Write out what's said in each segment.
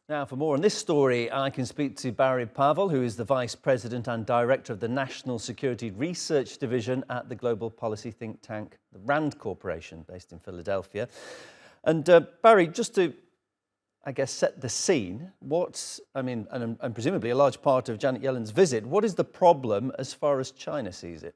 Now, for more on this story, I can speak to Barry Pavel, who is the Vice President and Director of the National Security Research Division at the global policy think tank, the RAND Corporation, based in Philadelphia. And Barry, just to, I guess, set the scene, and presumably a large part of Janet Yellen's visit, what is the problem as far as China sees it?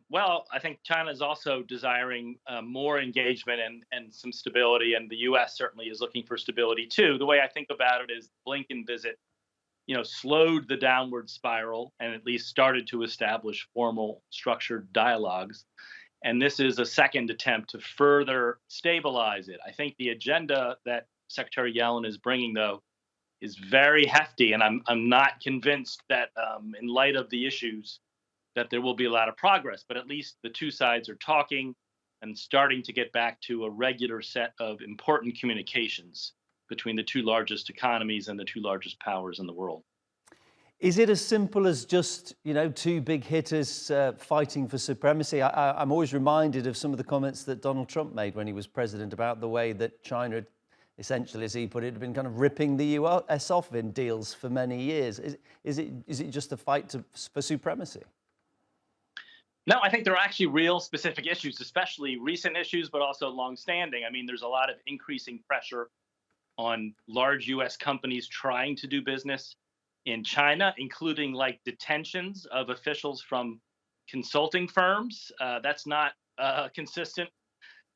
Well, I think China is also desiring more engagement and some stability, and the U.S. certainly is looking for stability too. The way I think about it is the Blinken visit, slowed the downward spiral and at least started to establish formal structured dialogues. And this is a second attempt to further stabilize it. I think the agenda that Secretary Yellen is bringing, though, is very hefty, and I'm not convinced that in light of the issues that there will be a lot of progress, but at least the two sides are talking and starting to get back to a regular set of important communications between the two largest economies and the two largest powers in the world. Is it as simple as just, two big hitters fighting for supremacy? I'm always reminded of some of the comments that Donald Trump made when he was president about the way that China, essentially, as he put it, had been kind of ripping the US off in deals for many years. Is it just a fight for supremacy? No, I think there are actually real specific issues, especially recent issues, but also longstanding. I mean, there's a lot of increasing pressure on large U.S. companies trying to do business in China, including like detentions of officials from consulting firms. That's not consistent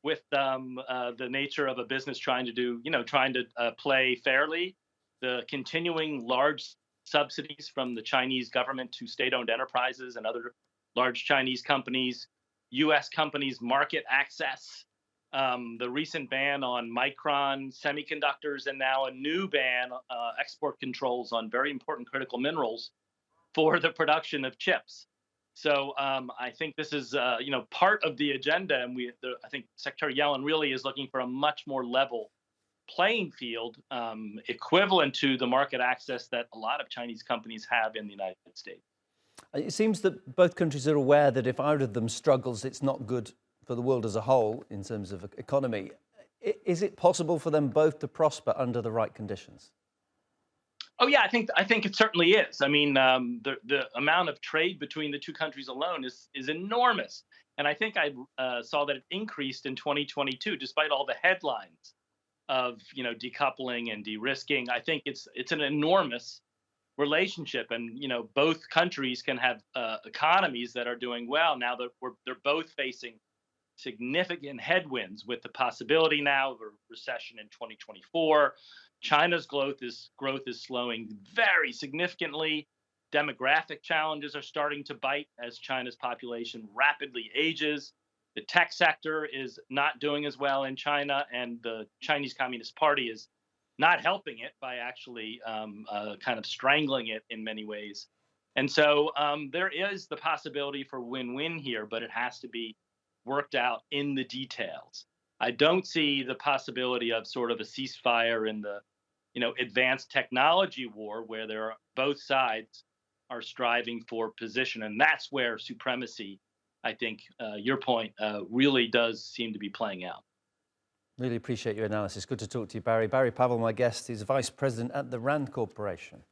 with the nature of a business trying to play fairly. The continuing large subsidies from the Chinese government to state-owned enterprises and other large Chinese companies, U.S. companies' market access, the recent ban on Micron semiconductors, and now a new ban, export controls on very important critical minerals for the production of chips. So I think this is, part of the agenda, and I think Secretary Yellen really is looking for a much more level playing field, equivalent to the market access that a lot of Chinese companies have in the United States. It seems that both countries are aware that if either of them struggles, it's not good for the world as a whole in terms of economy. Is it possible for them both to prosper under the right conditions? Oh yeah, I think it certainly is. I mean, the amount of trade between the two countries alone is enormous, and I think I saw that it increased in 2022, despite all the headlines of decoupling and de-risking. I think it's an enormous relationship, and both countries can have economies that are doing well now that they're both facing significant headwinds, with the possibility now of a recession in 2024. China's growth is slowing very significantly. Demographic challenges are starting to bite as China's population rapidly ages. The tech sector is not doing as well in China, and the Chinese Communist Party is not helping it by actually kind of strangling it in many ways. And so there is the possibility for win-win here, but it has to be worked out in the details. I don't see the possibility of sort of a ceasefire in the advanced technology war, where both sides are striving for position. And that's where supremacy, I think your point, really does seem to be playing out. Really appreciate your analysis. Good to talk to you, Barry. Barry Pavel, my guest, is Vice President at the RAND Corporation.